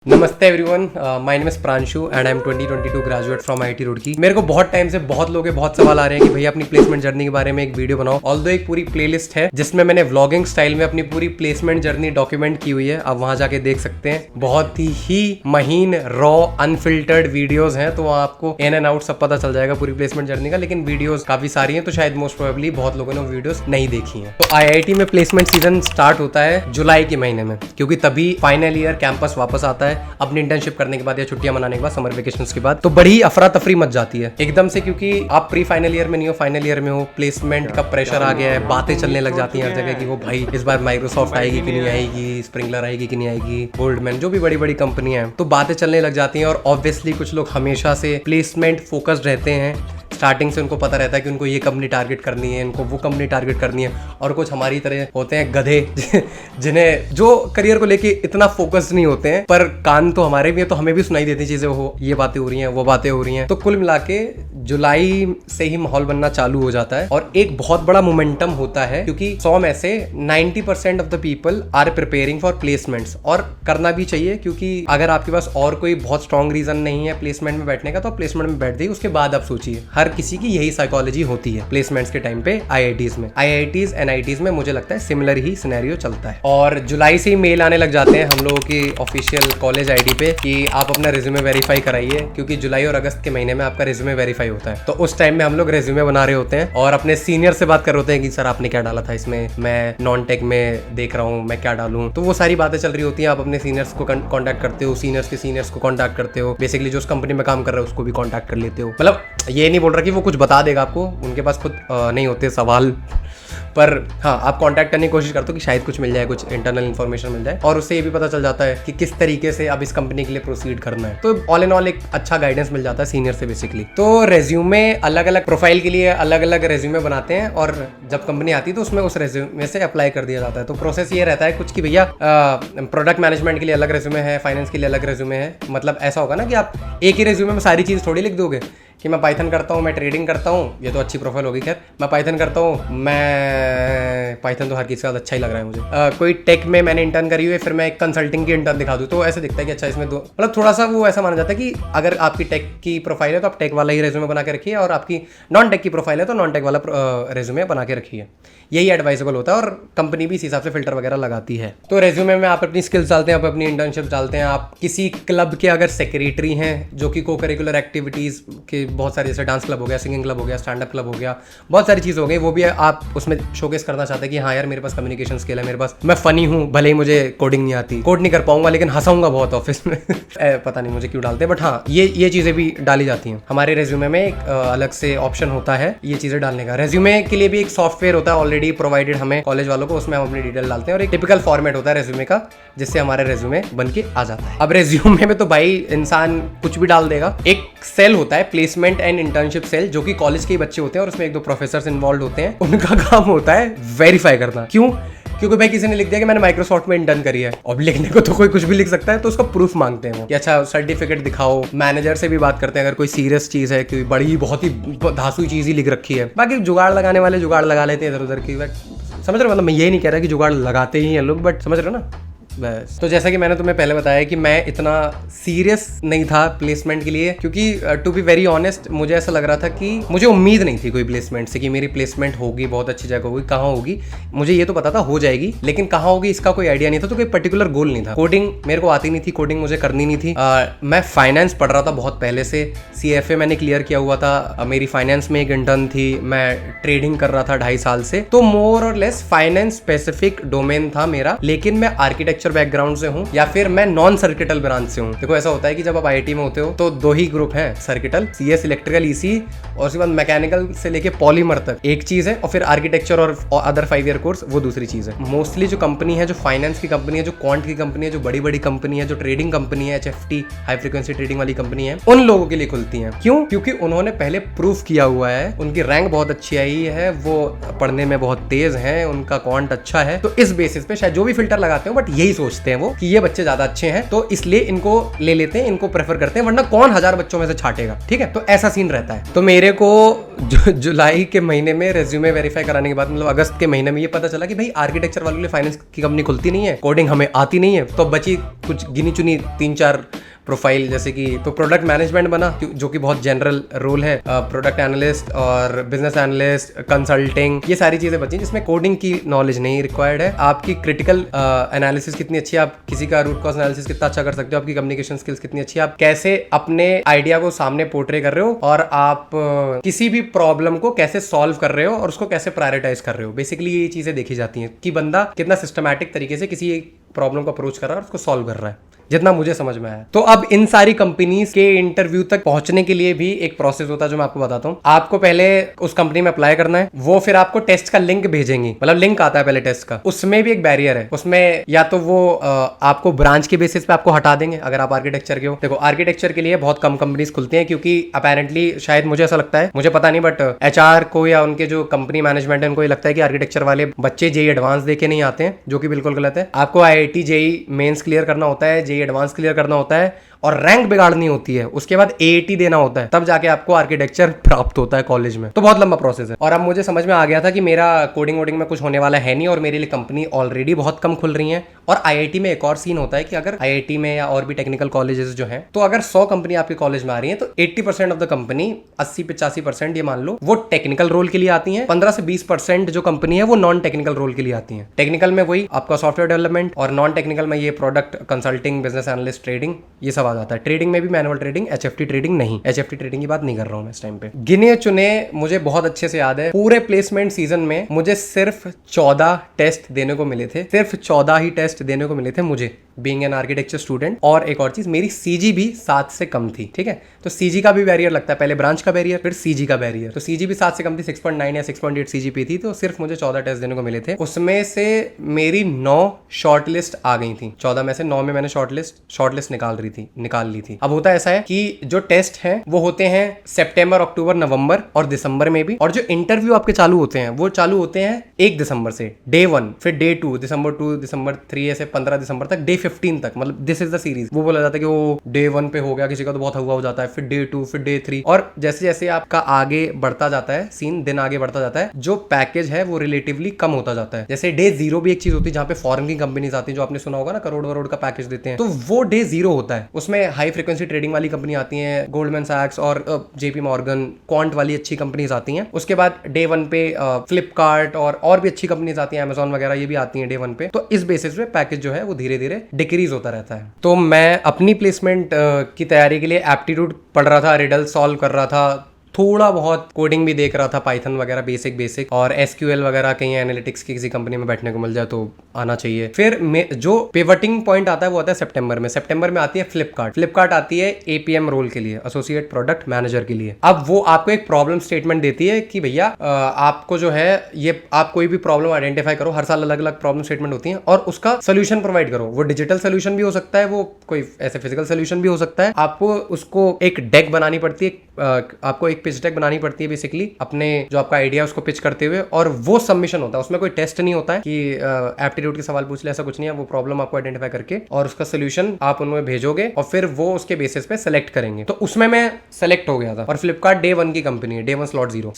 नमस्ते everyone, my name is Pranshu and I am 2022 graduate from IIT Roorkee. मेरे को बहुत टाइम से बहुत लोगों के बहुत सवाल आ रहे हैं कि भैया अपनी प्लेसमेंट जर्नी के बारे में एक वीडियो बनाओ। ऑल्दो एक पूरी प्लेलिस्ट है जिसमें मैंने व्लॉगिंग स्टाइल में अपनी पूरी प्लेसमेंट जर्नी डॉक्यूमेंट की हुई है। आप वहां जाके देख सकते हैं। बहुत ही महीन रॉ अनफिल्टर्ड वीडियोज हैं, तो आपको इन एंड आउट सब पता चल जाएगा पूरी प्लेसमेंट जर्नी का। लेकिन वीडियोज काफी सारी हैं, तो शायद मोस्ट प्रोबेबली बहुत लोगों ने वीडियोज नहीं देखी हैं। तो आईआईटी में प्लेसमेंट सीजन स्टार्ट होता है जुलाई के महीने में, क्योंकि तभी फाइनल ईयर कैंपस वापस आता है अपनी इंटर्नशिप करने के बाद या छुट्टियां मनाने के बाद, समर वेकेशंस के बाद। तो बड़ी अफरा तफरी मच जाती है एकदम से, क्योंकि आप प्री फाइनल ईयर में नहीं हो, फाइनल ईयर में हो। प्लेसमेंट का प्रेशर आ गया है, बातें चलने लग जाती हैं हर जगह कि वो भाई इस बार माइक्रोसॉफ्ट आएगी कि नहीं आएगी, स्प्रिंगलर आएगी कि नहीं आएगी, गोल्डमैन, जो भी बड़ी बड़ी कंपनियां हैं। तो बातें चलने लग जाती हैं और ऑब्वियसली कुछ लोग हमेशा से प्लेसमेंट फोकस्ड रहते हैं। स्टार्टिंग से उनको पता रहता है कि उनको ये कंपनी टारगेट करनी है, इनको वो कंपनी टारगेट करनी है। और कुछ हमारी तरह होते हैं गधे जिन्हें जो करियर को लेके इतना फोकस नहीं होते हैं, पर कान तो हमारे भी है, तो हमें भी सुनाई देती चीजें, हो ये बातें हो रही हैं, वो बातें हो रही हैं। तो कुल मिला के जुलाई से ही माहौल बनना चालू हो जाता है और एक बहुत बड़ा मोमेंटम होता है, क्योंकि 100 में से 90% of the people are preparing for placements. और करना भी चाहिए, क्योंकि अगर आपके पास और कोई बहुत स्ट्रॉन्ग रीजन नहीं है प्लेसमेंट में बैठने का, तो प्लेसमेंट में बैठ जाइए। उसके बाद आप सोचिए। हर किसी की यही साइकोलॉजी होती है प्लेसमेंट्स के टाइम पे। आईआईटीज एनआईटीज में मुझे लगता है सिमिलर ही सिनेरियो चलता है। और जुलाई से ही मेल आने लग जाते हैं हम लोगों की ऑफिशियल कॉलेज आईडी पे कि आप अपना रिज्यूमे वेरीफाई कराइए, क्योंकि जुलाई और अगस्त के महीने में आपका रिज्यूमे वेरीफाई होता है। तो उस टाइम में हम लोग रिज्यूमे बना रहे होते हैं और अपने सीनियर से बात कर रहे होते हैं कि सर आपने क्या डाला था इसमें, मैं नॉन टेक में देख रहा हूँ, मैं क्या डालूं। तो वो सारी बातें चल रही होती हैं। आप अपने सीनियर्स को कॉन्टैक्ट करते हो, सीनियर्स के सीनियर्स को कॉन्टैक्ट करते हो, बेसिकली जो उस कंपनी में काम कर रहे हो उसको भी कॉन्टैक्ट कर लेते हो। मतलब ये नहीं बोल रहा कि वो कुछ बता देगा आपको, उनके पास खुद नहीं होते सवाल, पर हाँ आप कांटेक्ट करने की कोशिश करते हो कि शायद कुछ मिल जाए, कुछ इंटरनल इन्फॉर्मेशन मिल जाए। और उससे ये भी पता चल जाता है कि किस तरीके से अब इस कंपनी के लिए प्रोसीड करना है। तो ऑल इन ऑल एक अच्छा गाइडेंस मिल जाता है सीनियर से बेसिकली। तो रेज्यूमे अलग अलग प्रोफाइल के लिए अलग अलग रेज्यूमे बनाते हैं, और जब कंपनी आती है तो उसमें उस रेज्यूमे से अप्लाई कर दिया जाता है। तो प्रोसेस ये रहता है कुछ कि भैया प्रोडक्ट मैनेजमेंट के लिए अलग रेज्यूमे है, फाइनेंस के लिए अलग रेज्यूमे है। मतलब ऐसा होगा ना कि आप एक ही रेज्यूमे में सारी चीज़ थोड़ी लिख दोगे कि मैं पाइथन करता हूँ, मैं ट्रेडिंग करता हूँ, ये तो अच्छी प्रोफाइल होगी। खैर, मैं पाइथन करता हूँ, मैं पाइथन तो हर किसी का अच्छा ही लग रहा है मुझे। कोई टेक में मैंने इंटर्न करी हुई है, फिर मैं एक कंसल्टिंग की इंटर्न दिखा दूँ, तो ऐसे दिखता है कि अच्छा इसमें दो, मतलब थोड़ा सा वो ऐसा माना जाता है कि अगर आपकी टेक की प्रोफाइल है तो आप टेक वाला ही रेज्यूमे बना के रखिए, और आपकी नॉन टेक की प्रोफाइल है तो नॉन टेक वाला रेज्यूमे बना के रखिए। यही एडवाइजेबल होता है, और कंपनी भी इस हिसाब से फिल्टर वगैरह लगाती है। तो रेज्यूमे में आप अपनी स्किल्स डालते हैं, आप अपनी इंटर्नशिप डालते हैं। आप किसी क्लब के अगर सेक्रेटरी हैं, जो कि को करिकुलर एक्टिविटीज़ के बहुत सारे, जैसे डांस क्लब हो गया, सिंगिंग क्लब हो गया, स्टैंड अप क्लब हो गया, बहुत सारी चीज़ हो गई, वो भी आप उसमें शोकेस करना चाहते हैं कि हाँ यार मेरे पास कम्युनिकेशन स्किल है, मेरे पास, मैं फनी हूँ, भले ही मुझे कोडिंग नहीं आती, कोड नहीं कर पाऊंगा लेकिन हंसाऊंगा बहुत ऑफिस में पता नहीं मुझे क्यों डालते हैं, बट हाँ ये चीज़ें भी डाली जाती हैं। हमारे रेज्यूमे में एक अलग से ऑप्शन होता है ये चीज़ें डालने का। रेज्यूमे के लिए भी एक सॉफ्टवेयर होता है ऑलरेडी प्रोवाइडेड हमें कॉलेज वालों को, उसमें हम अपनी डिटेल डालते हैं और एक टिपिकल फॉर्मेट होता है रेज्यूमे का, जिससे हमारा रेज्यूमे बन के आ जाता है। अब रेज्यूमे में तो भाई इंसान कुछ भी डाल देगा। एक सेल होता है प्लेसमेंट एंड इंटर्नशिप सेल, जो कि कॉलेज के बच्चे होते हैं और उसमें एक दो प्रोफेसर इन्वॉल्व होते हैं। उनका काम होता है वेरीफाई करना। क्यों? क्योंकि भाई किसी ने लिख दिया कि मैंने माइक्रोसॉफ्ट में इंटर्न करी है, अब लिखने को तो कोई कुछ भी लिख सकता है, तो उसका प्रूफ मांगते हैं वो कि अच्छा सर्टिफिकेट दिखाओ। मैनेजर से भी बात करते हैं अगर कोई सीरियस चीज़ है, कि बड़ी बहुत ही धांसू चीज़ ही लिख रखी है। बाकी जुगाड़ लगाने वाले जुगाड़ लगा लेते हैं इधर उधर की, समझ रहे हो? मतलब मैं ये नहीं कह रहा कि जुगाड़ लगाते ही हैं लोग, बट समझ रहे हो ना बस। तो जैसा कि मैंने तुम्हें पहले बताया कि मैं इतना सीरियस नहीं था प्लेसमेंट के लिए, क्योंकि टू बी वेरी ऑनेस्ट मुझे ऐसा लग रहा था कि मुझे उम्मीद नहीं थी कोई प्लेसमेंट से कि मेरी प्लेसमेंट होगी, बहुत अच्छी जगह होगी। कहाँ होगी मुझे ये तो पता था हो जाएगी, लेकिन कहाँ होगी इसका कोई आइडिया नहीं था, तो कोई पर्टिकुलर गोल नहीं था। कोडिंग मेरे को आती नहीं थी, कोडिंग मुझे करनी नहीं थी। मैं फाइनेंस पढ़ रहा था बहुत पहले से, CFA मैंने क्लियर किया हुआ था, मेरी फाइनेंस में एक इंटर्न थी, मैं ट्रेडिंग कर रहा था 2.5 साल से। तो मोर और लेस फाइनेंस स्पेसिफिक डोमेन था मेरा, लेकिन मैं आर्किटेक्चर बैकग्राउंड से हूँ या फिर मैं नॉन सर्किटल ब्रांच से हूँ। देखो ऐसा होता है कि जब आप आईआईटी में होते हो तो दो ही ग्रुप हैं, सर्किटल, CS इलेक्ट्रिकल EC, और उसके बाद मैकेनिकल से लेके पॉलीमर तक एक चीज है, और फिर आर्किटेक्चर और अदर 5 ईयर कोर्स वो दूसरी चीज है। मोस्टली जो कंपनी है, जो फाइनेंस की कंपनी है, जो क्वांट की कंपनी है, जो बड़ी बड़ी कंपनी है, जो ट्रेडिंग कंपनी है, HFT हाई फ्रीक्वेंसी ट्रेडिंग वाली कंपनी है, उन लोगों के लिए खुलती है। क्यों? क्योंकि उन्होंने पहले प्रूफ किया हुआ है, उनकी रैंक बहुत अच्छी आई है, वो पढ़ने में बहुत तेज है, उनका क्वांट अच्छा है। तो इस बेसिस पे शायद जो भी फिल्टर लगाते हो, बट यही सोचते हैं वो कि ये बच्चे ज्यादा अच्छे हैं तो इसलिए इनको ले लेते हैं, इनको प्रेफर करते हैं, वरना कौन 1000 बच्चों में से छाटेगा। ठीक है, तो ऐसा सीन रहता है। तो मेरे को जुलाई के महीने में रेज्यूमे वेरीफाई कराने के बाद, मतलब अगस्त के महीने में ये पता चला कि भाई आर्किटेक्चर वालों के लिए फाइनेंस की कंपनी खुलती नहीं है, कोडिंग हमें आती नहीं है। तो बची कुछ गिनी चुनी 3-4 प्रोफाइल, जैसे कि तो प्रोडक्ट मैनेजमेंट बना, जो कि बहुत जनरल रोल है, प्रोडक्ट एनालिस्ट और बिजनेस एनालिस्ट, कंसल्टिंग, ये सारी चीजें बची जिसमें कोडिंग की नॉलेज नहीं रिक्वायर्ड है। आपकी क्रिटिकल एनालिसिस कितनी अच्छी है, आप किसी का रूट कॉज एनालिसिस कितना अच्छा कर सकते हो, आपकी कम्युनिकेशन स्किल्स कितनी अच्छी है, आप कैसे अपने आइडिया को सामने पोर्ट्रे कर रहे हो और आप किसी भी प्रॉब्लम को कैसे सॉल्व कर रहे हो और उसको कैसे प्रायोरिटाइज कर रहे हो। बेसिकली ये चीजें देखी जाती हैं कि बंदा कितना सिस्टमैटिक तरीके से किसी प्रॉब्लम को अप्रोच कर रहा है और उसको सॉल्व कर रहा है, जितना मुझे समझ में आया। तो अब इन सारी कंपनीज के इंटरव्यू तक पहुंचने के लिए भी एक प्रोसेस होता है जो मैं आपको बताता हूं। आपको पहले उस कंपनी में अप्लाई करना है, वो फिर आपको टेस्ट का लिंक भेजेंगी, मतलब लिंक आता है पहले टेस्ट का। उसमें भी एक बैरियर है, उसमें या तो वो आपको ब्रांच के बेसिस पे आपको हटा देंगे अगर आप आर्किटेक्चर के हो। देखो आर्किटेक्चर के लिए बहुत कम कंपनीज खुलती हैं क्योंकि अपेरेंटली, शायद मुझे ऐसा लगता है, मुझे पता नहीं, बट HR को या उनके जो कंपनी मैनेजमेंट है उनको ये लगता है कि आर्किटेक्चर वाले बच्चे जेई एडवांस देके नहीं आते हैं, जो कि बिल्कुल गलत है। आपको IIT जेई मेंस क्लियर करना होता है, जेई एडवांस क्लियर करना होता है और रैंक बिगाड़नी होती है, उसके बाद AAT देना होता है, तब जाके आपको आर्किटेक्चर प्राप्त होता है कॉलेज में। तो बहुत लंबा प्रोसेस है। और अब मुझे समझ में आ गया था कि मेरा कोडिंग वोडिंग में कुछ होने वाला है नहीं और मेरे लिए कंपनी ऑलरेडी बहुत कम खुल रही है। और IIT में एक और सीन होता है कि अगर IIT में या और भी टेक्निकल कॉलेजेस जो हैं, तो अगर 100 कंपनी आपके कॉलेज में आ रही है तो 80% ऑफ द कंपनी, 80-85% ये मान लो, वो टेक्निकल रोल के लिए आती है। 15 से 20% जो कंपनी है वो नॉन टेक्निकल रोल के लिए आती है। टेक्निकल में वही आपका सॉफ्टवेयर डेवलपमेंट और नॉन टेक्निकल में ये product consulting, business analyst, trading, ये सब आ जाता है। ट्रेडिंग में भी मैनुअल ट्रेडिंग, HFT ट्रेडिंग नहीं, HFT ट्रेडिंग की बात नहीं कर रहा हूं मैं इस टाइम पे। गिने चुने, मुझे बहुत अच्छे से याद है, पूरे प्लेसमेंट सीजन में मुझे सिर्फ 14 टेस्ट देने को मिले थे, सिर्फ 14 ही टेस्ट देने को मिले थे मुझे, बीइंग एन आर्किटेक्चर स्टूडेंट। और एक और चीज, मेरी CG भी 7 से कम थी। ठीक है, तो CG का भी बैरियर लगता है, पहले ब्रांच का बैरियर फिर CG का बैरियर। तो CG भी 7 से कम थी, 6.9 या 6.8 CGP थी, तो सिर्फ मुझे 14 टेस्ट देने को मिले थे। उसमें से मेरी 9 शॉर्टलिस्ट आ गई थी, 14 में से 9 में मैंने शॉर्टलिस्ट निकाल ली थी। अब होता ऐसा है कि जो टेस्ट हैं वो होते हैं सितंबर, अक्टूबर, नवंबर और दिसंबर में भी, और जो इंटरव्यू आपके चालू होते हैं वो चालू होते हैं 1 दिसंबर से, डे 1, फिर डे 2, दिसंबर 2, दिसंबर 3, ऐसे 15 दिसंबर तक, डे 15 तक, मतलब दिस इज द सीरीज। वो बोला जाता है कि वो डे 1 पे हो गया, किसी का तो बहुत हुआ हो जाता है, फिर डे 2, फिर डे 3, और जैसे जैसे आपका आगे बढ़ता जाता है सीन, दिन आगे बढ़ता जाता है, जो पैकेज है वो रिलेटिवली कम होता जाता है। जैसे डे 0 भी एक चीज होती है जहाँ पे फॉरेन की कंपनीज आती है, जो आपने सुना होगा ना, करोड़ वरोड़ का पैकेज देते हैं, तो वो डे 0 होता है। उसमें हाई फ्रीक्वेंसी ट्रेडिंग वाली कंपनी आती है, गोल्डमैन सैक्स और JP मॉर्गन, क्वांट वाली अच्छी कंपनीज आती हैं। उसके बाद डे 1 पे फ्लिपकार्ट और भी अच्छी कंपनीज आती हैं, Amazon वगैरह, ये भी आती हैं डे 1 पे। तो इस बेसिस पे पैकेज जो है वो धीरे धीरे डिक्रीज होता रहता है। तो मैं अपनी प्लेसमेंट की तैयारी के लिए एप्टीट्यूड पढ़ रहा था, रिडल सॉल्व कर रहा था, थोड़ा बहुत कोडिंग भी देख रहा था, पाइथन वगैरह बेसिक, और SQL वगैरह कहीं एनालिटिक्स की किसी कंपनी में बैठने को मिल जाए तो आना चाहिए। फिर जो पिवटिंग पॉइंट आता है वो आता है सितंबर में आती है फ्लिपकार्ट आती है APM रोल के लिए, एसोसिएट प्रोडक्ट मैनेजर के लिए। अब वो आपको एक प्रॉब्लम स्टेटमेंट देती है कि भैया आपको जो है ये, आप कोई भी प्रॉब्लम आइडेंटिफाई करो, हर साल अलग अलग प्रॉब्लम स्टेटमेंट होती है, और उसका सोल्यूशन प्रोवाइड करो। वो डिजिटल सोल्यूशन भी हो सकता है, वो कोई ऐसे फिजिकल सोल्यूशन भी हो सकता है। आपको उसको एक डेक बनानी पड़ती है, आपको एक पिच डेक बनानी पड़ती है बेसिकली, अपने जो आपका आइडिया उसको पिच करते हुए, और वो सबमिशन होता है। उसमें कोई टेस्ट नहीं होता है कि एप्टीट्यूड के सवाल पूछ ले, ऐसा कुछ नहीं है। वो प्रॉब्लम आपको आइडेंटिफाई करके और उसका सोल्यूशन आप उनमें भेजोगे और फिर वो उसके बेसिस पे सेलेक्ट करेंगे। तो उसमें मैं सेलेक्ट हो गया था। और फ्लिपकार्ट डे 1 की कंपनी है, डे 1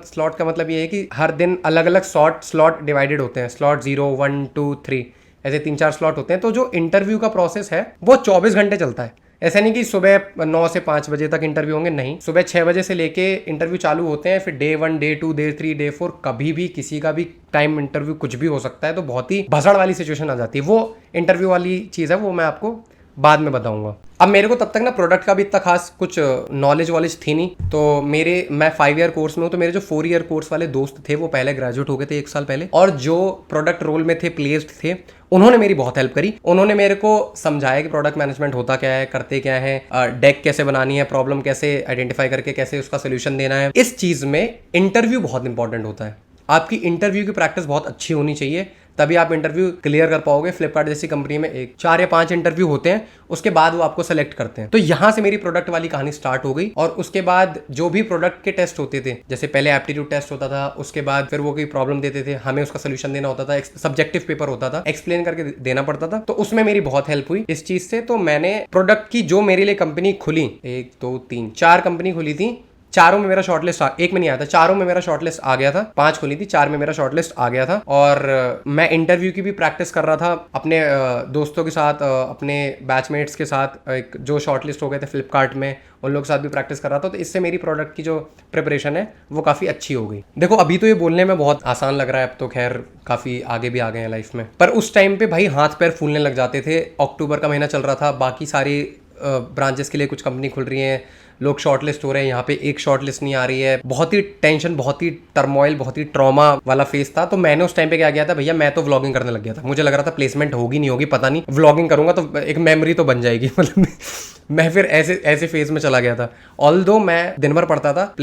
स्लॉट का मतलब ये है कि हर दिन अलग अलग स्लॉट डिवाइडेड होते हैं, स्लॉट 0, 1, 2, 3, ऐसे 3-4 स्लॉट होते हैं। तो जो इंटरव्यू का प्रोसेस है वो 24 घंटे चलता है। ऐसा नहीं कि सुबह 9 से 5 बजे तक इंटरव्यू होंगे, नहीं, सुबह 6 बजे से लेके इंटरव्यू चालू होते हैं। फिर डे 1, डे 2, डे 3, डे 4, कभी भी किसी का भी टाइम इंटरव्यू कुछ भी हो सकता है। तो बहुत ही भसड़ वाली सिचुएशन आ जाती है। वो इंटरव्यू वाली चीज़ है, वो मैं आपको बाद में बताऊंगा। अब मेरे को तब तक ना प्रोडक्ट का भी इतना खास कुछ नॉलेज थी नहीं, तो मैं 5 ईयर कोर्स में हूँ। तो मेरे जो 4 ईयर कोर्स वाले दोस्त थे वो पहले ग्रेजुएट हो गए थे 1 साल पहले, और जो प्रोडक्ट रोल में थे, प्लेस्ड थे, उन्होंने मेरी बहुत हेल्प करी। उन्होंने मेरे को समझाया कि प्रोडक्ट मैनेजमेंट होता क्या है, करते क्या है, डेक कैसे बनानी है, प्रॉब्लम कैसे आइडेंटिफाई करके कैसे उसका सोल्यूशन देना है। इस चीज़ में इंटरव्यू बहुत इंपॉर्टेंट होता है। आपकी इंटरव्यू की प्रैक्टिस बहुत अच्छी होनी चाहिए, तभी आप इंटरव्यू क्लियर कर पाओगे। फ्लिपकार्ट जैसी कंपनी में 4 या 5 इंटरव्यू होते हैं, उसके बाद वो आपको सेलेक्ट करते हैं। तो यहाँ से मेरी प्रोडक्ट वाली कहानी स्टार्ट हो गई। और उसके बाद जो भी प्रोडक्ट के टेस्ट होते थे, जैसे पहले एप्टीट्यूड टेस्ट होता था, उसके बाद फिर वो कोई प्रॉब्लम देते थे, हमें उसका सोल्यूशन देना होता था, सब्जेक्टिव पेपर होता था, एक्सप्लेन करके देना पड़ता था। तो उसमें मेरी बहुत हेल्प हुई इस चीज से। तो मैंने प्रोडक्ट की जो मेरे लिए कंपनी खुली, 1 2 3 4 कंपनी खुली थी, चारों में मेरा शॉर्टलिस्ट एक में नहीं आया था, चारों में मेरा शॉर्टलिस्ट आ गया था। 5 खुली थी, 4 में मेरा शॉर्टलिस्ट आ गया था। और मैं इंटरव्यू की भी प्रैक्टिस कर रहा था अपने दोस्तों के साथ, अपने बैचमेट्स के साथ, एक जो शॉर्टलिस्ट हो गए थे फ्लिपकार्ट में, उन लोगों के साथ भी प्रैक्टिस कर रहा था। तो इससे मेरी प्रोडक्ट की जो प्रिपरेशन है वो काफ़ी अच्छी हो गई। देखो अभी तो ये बोलने में बहुत आसान लग रहा है, अब तो खैर काफ़ी आगे भी आ गए हैं लाइफ में, पर उस टाइम पे भाई हाथ पैर फूलने लग जाते थे। अक्टूबर का महीना चल रहा था, बाकी सारी ब्रांचेस के लिए कुछ कंपनी खुल रही हैं, लोग शॉर्टलिस्ट हो रहे हैं, यहाँ पे एक शॉर्टलिस्ट नहीं आ रही है। बहुत ही टेंशन, बहुत ही टर्मोइल, बहुत ही ट्रॉमा वाला फेस था। तो मैंने उस टाइम पे क्या किया था भैया, मैं तो व्लॉगिंग करने लग गया था। मुझे लग रहा था प्लेसमेंट होगी नहीं होगी पता नहीं, व्लॉगिंग करूंगा तो एक मेमोरी तो बन जाएगी। मतलब मैं फिर ऐसे फेज में चला गया था। ऑल्दो मैं दिन भर पढ़ता था,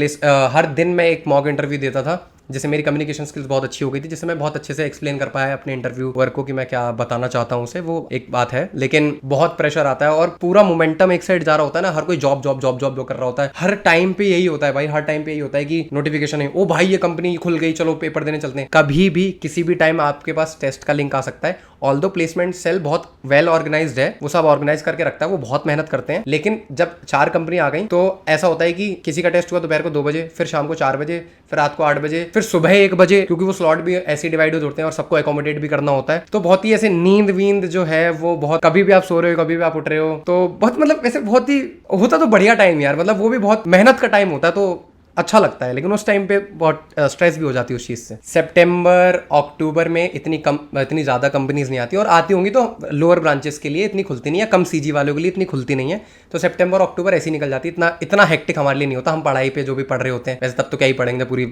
हर दिन मैं एक मॉक इंटरव्यू देता था, जिससे मेरी कम्युनिकेशन स्किल्स बहुत अच्छी हो गई थी, जिससे मैं बहुत अच्छे से एक्सप्लेन कर पाया अपने इंटरव्यू वर्क को कि मैं क्या बताना चाहता हूँ उसे। वो एक बात है, लेकिन बहुत प्रेशर आता है और पूरा मोमेंटम एक साइड जा रहा होता है ना। हर कोई जॉब जॉब जॉब जॉब कर रहा होता है, हर टाइम पे यही होता है भाई, हर टाइम पे यही होता है कि नोटिफिकेशन है, ओ भाई ये कंपनी खुल गई, चलो पेपर देने चलते हैं। कभी भी किसी भी टाइम आपके पास टेस्ट का लिंक आ सकता है। ऑल्दो प्लेसमेंट सेल बहुत वेल ऑर्गेनाइज्ड है, वो सब ऑर्गेनाइज करके रखता है, वो बहुत मेहनत करते हैं। लेकिन जब 4 कंपनी आ गई तो ऐसा होता है कि किसी का टेस्ट हुआ दोपहर को 2 बजे, फिर शाम को 4 बजे, फिर रात को 8 बजे, फिर सुबह 1 बजे, क्योंकि वो स्लॉट भी ऐसे डिवाइड होते हैं और सबको अकोमोडेट भी करना होता है। तो बहुत ही ऐसे नींद वींद जो है वो बहुत, कभी भी आप सो रहे हो, कभी भी आप उठ रहे हो, तो बहुत मतलब ऐसे बहुत ही होता तो बढ़िया टाइम यार। मतलब वो भी बहुत मेहनत का टाइम होता है, तो अच्छा लगता है। लेकिन उस टाइम पे बहुत स्ट्रेस भी हो जाती है उस चीज़ से। सितंबर अक्टूबर में इतनी ज़्यादा कंपनीज नहीं आती, और आती होंगी तो लोअर ब्रांचेस के लिए इतनी खुलती नहीं है, कम सीजी वालों के लिए इतनी खुलती नहीं है। तो सितंबर अक्टूबर ऐसी निकल जाती है। इतना हेक्टिक हमारे लिए नहीं होता। हम पढ़ाई पे जो भी पढ़ रहे होते हैं, वैसे तब तो क्या ही पढ़ेंगे, पूरी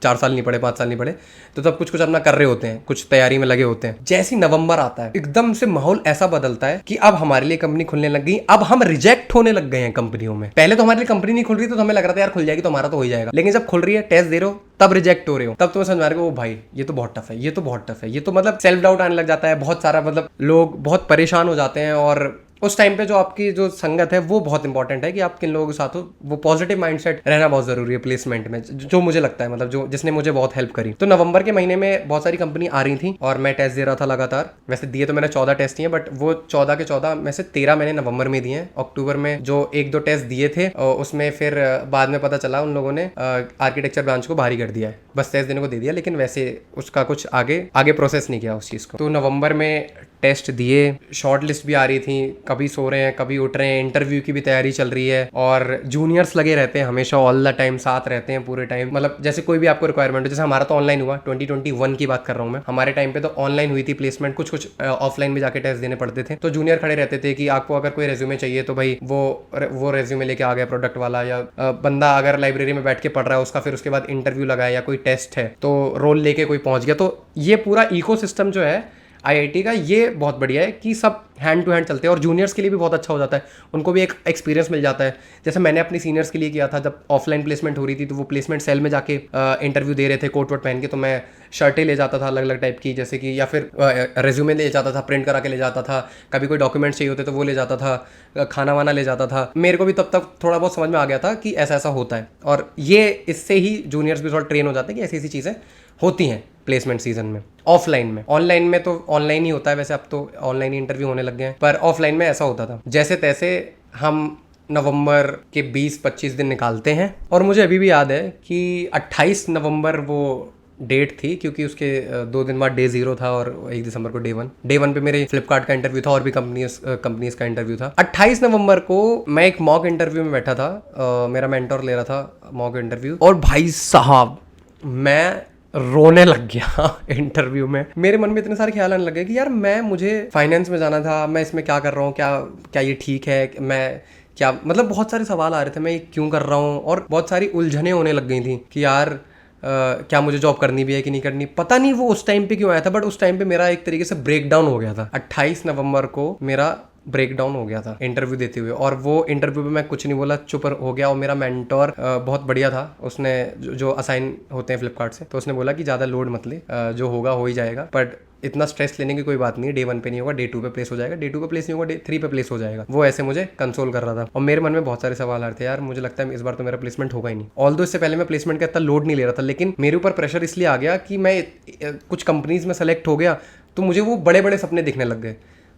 4 साल नहीं पढ़े, 5 साल नहीं पढ़े, तो तब कुछ कुछ अपना कर रहे होते हैं, कुछ तैयारी में लगे होते हैं। जैसे नवंबर आता है एकदम से माहौल ऐसा बदलता है कि अब हमारे लिए कंपनी खुलने लग गई, अब हम रिजेक्ट होने लग गए हैं कंपनियों में। पहले तो हमारे लिए कंपनी नहीं खुल रही, तो हमें लग रहा था यार खुल जाएगी तो हमारा तो हो ही जाएगा। लेकिन जब खुल रही है, टेस्ट दे रहे हो, तब रिजेक्ट हो रहे हो, तब तुम्हें समझ में आ रहा है ओ भाई ये तो बहुत टफ है, ये तो बहुत टफ है, ये तो मतलब सेल्फ डाउट आने लग जाता है बहुत सारा। मतलब लोग बहुत परेशान हो जाते हैं। और उस टाइम पे जो आपकी जो संगत है वो बहुत इंपॉर्टेंट है कि आप किन लोगों के साथ हो। वो पॉजिटिव माइंडसेट रहना बहुत जरूरी है प्लेसमेंट में, जो मुझे लगता है, मतलब जिसने मुझे बहुत हेल्प करी। तो नवंबर के महीने में बहुत सारी कंपनी आ रही थी और मैं टेस्ट दे रहा था लगातार। वैसे दिए तो मैंने 14 टेस्ट दिए, बट वो 14 के 14 में से 13 मैंने नवंबर में दिए हैं। अक्टूबर में जो 1-2 टेस्ट दिए थे उसमें फिर बाद में पता चला उन लोगों ने आर्किटेक्चर ब्रांच को भारी कर दिया है, बस टेस्ट देने को दे दिया, लेकिन वैसे उसका कुछ आगे प्रोसेस नहीं किया उस चीज़ को। तो नवंबर में टेस्ट दिए, शॉर्ट लिस्ट भी आ रही थी, कभी सो रहे हैं कभी उठ रहे हैं, इंटरव्यू की भी तैयारी चल रही है, और जूनियर्स लगे रहते हैं हमेशा, ऑल द टाइम साथ रहते हैं पूरे टाइम। मतलब जैसे कोई भी आपको रिक्वायरमेंट हो, जैसे हमारा तो ऑनलाइन हुआ, 2021 की बात कर रहा हूँ मैं, हमारे टाइम पे तो ऑनलाइन हुई थी प्लेसमेंट, कुछ ऑफलाइन में जाके टेस्ट देने पड़ते थे। तो जूनियर खड़े रहते थे कि आपको अगर कोई रेज्यूमे चाहिए तो भाई वो रेज्यूमे लेके आ गया प्रोडक्ट वाला, या बंदा अगर लाइब्रेरी में बैठ के पढ़ रहा है उसका फिर उसके बाद इंटरव्यू लगाया, या कोई टेस्ट है तो रोल लेके कोई पहुंच गया। तो ये पूरा इकोसिस्टम जो है आईआईटी का, ये बहुत बढ़िया है कि सब हैंड टू हैंड चलते हैं, और जूनियर्स के लिए भी बहुत अच्छा हो जाता है, उनको भी एक एक्सपीरियंस मिल जाता है। जैसे मैंने अपनी सीनियर्स के लिए किया था, जब ऑफलाइन प्लेसमेंट हो रही थी तो वो प्लेसमेंट सेल में जाके इंटरव्यू दे रहे थे कोट वोट पहन के, तो मैं शर्टें ले जाता था अलग अलग टाइप की, जैसे कि, या फिर रेज्यूमे ले जाता था, प्रिंट करा के ले जाता था, कभी कोई डॉक्यूमेंट्स चाहिए होते तो वो ले जाता था, खाना वाना ले जाता था। मेरे को भी तब तक थोड़ा बहुत समझ में आ गया था कि ऐसा ऐसा होता है, और ये इससे ही जूनियर्स भी थोड़ा ट्रेन हो जाते हैं कि ऐसी ऐसी चीज़ें होती हैं प्लेसमेंट सीजन में। ऑफलाइन में, ऑनलाइन में तो ऑनलाइन ही होता है, वैसे अब तो ऑनलाइन ही इंटरव्यू होने लग गए हैं, पर ऑफलाइन में ऐसा होता था। जैसे तैसे हम नवंबर के 20-25 दिन निकालते हैं, और मुझे अभी भी याद है कि 28 नवंबर वो डेट थी, क्योंकि उसके 2 दिन बाद डे 0 था और 1 दिसंबर को डे 1 पे मेरे फ्लिपकार्ट का इंटरव्यू था, और भी कंपनीज का इंटरव्यू था। 28 नवंबर को मैं एक मॉक इंटरव्यू में बैठा था, मेरा मेंटोर ले रहा था मॉक इंटरव्यू, और भाई साहब मैं रोने लग गया इंटरव्यू में। मेरे मन में इतने सारे ख्याल आने लगे कि यार मुझे फाइनेंस में जाना था, मैं इसमें क्या कर रहा हूँ, क्या ये ठीक है, मैं क्या, मतलब बहुत सारे सवाल आ रहे थे, मैं ये क्यों कर रहा हूँ, और बहुत सारी उलझनें होने लग गई थी कि यार क्या मुझे जॉब करनी भी है कि नहीं करनी, पता नहीं वो उस टाइम पे क्यों आया था, बट उस टाइम पे मेरा एक तरीके से ब्रेक डाउन हो गया था। 28 नवंबर को मेरा ब्रेक डाउन हो गया था इंटरव्यू देते हुए, और वो इंटरव्यू में मैं कुछ नहीं बोला, चुप हो गया। और मेरा मेंटोर बहुत बढ़िया था, उसने जो असाइन होते हैं फ्लिपकार्ट से, तो उसने बोला कि ज़्यादा लोड मत ले, जो होगा हो ही जाएगा, बट इतना स्ट्रेस लेने की कोई बात नहीं है, डे 1 पे नहीं होगा, डे 2 पे प्लेस हो जाएगा, डे 2 पे प्लेस नहीं होगा, डे 3 पे प्लेस हो जाएगा। वो ऐसे मुझे कंसोल कर रहा था, और मेरे मन में बहुत सारे सवाल आ रहे थे, यार मुझे लगता है इस बार तो मेरा प्लेसमेंट होगा ही नहीं। ऑल्दो इससे पहले मैं प्लेसमेंट का इतना लोड नहीं ले रहा था, लेकिन मेरे ऊपर प्रेशर इसलिए आ गया कि मैं कुछ कंपनीज में सेलेक्ट हो गया, तो मुझे वो बड़े बड़े सपने दिखने लग गए।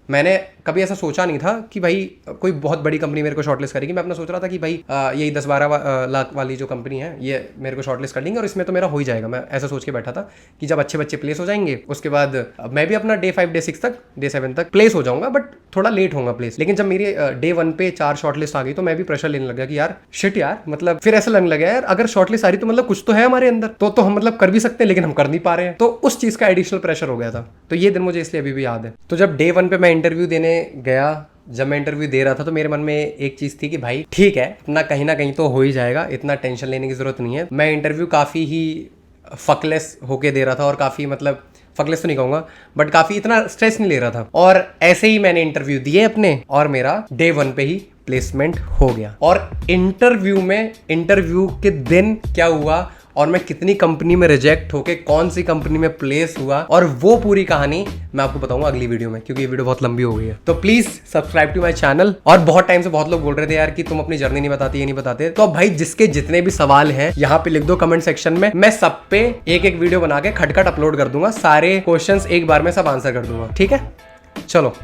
मैंने कभी ऐसा सोचा नहीं था कि भाई कोई बहुत बड़ी कंपनी मेरे को शॉर्टलिस्ट करेगी। मैं अपना सोच रहा था कि भाई यही 10-12 लाख वाली जो कंपनी है ये मेरे को शॉर्टलिस्ट कर लेंगे और इसमें तो मेरा हो ही जाएगा। मैं ऐसा सोच के बैठा था कि जब अच्छे बच्चे प्लेस हो जाएंगे उसके बाद मैं भी अपना डे 5 डे 6 तक डे 7 तक प्लेस हो जाऊंगा, बट थोड़ा लेट होगा प्लेस। लेकिन जब मेरी डे 1 पे 4 शॉर्टलिस्ट आ गई तो मैं भी प्रेशर लेने लगा कि यार शिट यार, मतलब फिर ऐसा लगने लगा यार अगर शॉर्टलिस्ट आ रही तो मतलब कुछ तो है हमारे अंदर, तो हम मतलब कर भी सकते हैं, लेकिन हम कर नहीं पा रहे हैं। तो उस चीज़ का एडिशनल प्रेशर हो गया था। तो ये दिन मुझे इसलिए अभी भी याद है। तो जब डे 1 पे मैं इंटरव्यू देने गया, जब मैं इंटरव्यू दे रहा था तो मेरे मन में एक चीज़ थी कि भाई ठीक है, अपना कहीं ना कहीं तो हो ही जाएगा, इतना टेंशन लेने की ज़रूरत नहीं है। मैं इंटरव्यू काफ़ी ही फकलेस होके दे रहा था, और काफ़ी मतलब फकलेस तो नहीं कहूँगा, बट काफ़ी इतना स्ट्रेस नहीं ले रहा था। और ऐसे ही मैंने इंटरव्यू दिए अपने, और मेरा डे 1 पे ही प्लेसमेंट हो गया। और इंटरव्यू के दिन क्या हुआ और मैं कितनी कंपनी में रिजेक्ट होके कौन सी कंपनी में प्लेस हुआ, और वो पूरी कहानी मैं आपको बताऊंगा अगली वीडियो में, क्योंकि ये वीडियो बहुत लंबी हो गई है। तो please subscribe to my channel. और बहुत टाइम से बहुत लोग बोल रहे थे यार कि तुम अपनी जर्नी नहीं बताते, ये नहीं बताते। तो अब भाई जिसके जितने भी सवाल हैं यहाँ पे लिख दो कमेंट सेक्शन में, मैं सब पे एक एक वीडियो बना के खटखट अपलोड कर दूंगा, सारे क्वेश्चंस एक बार में सब आंसर कर दूंगा, ठीक है। चलो,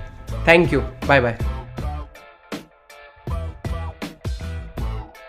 थैंक यू, बाय बाय।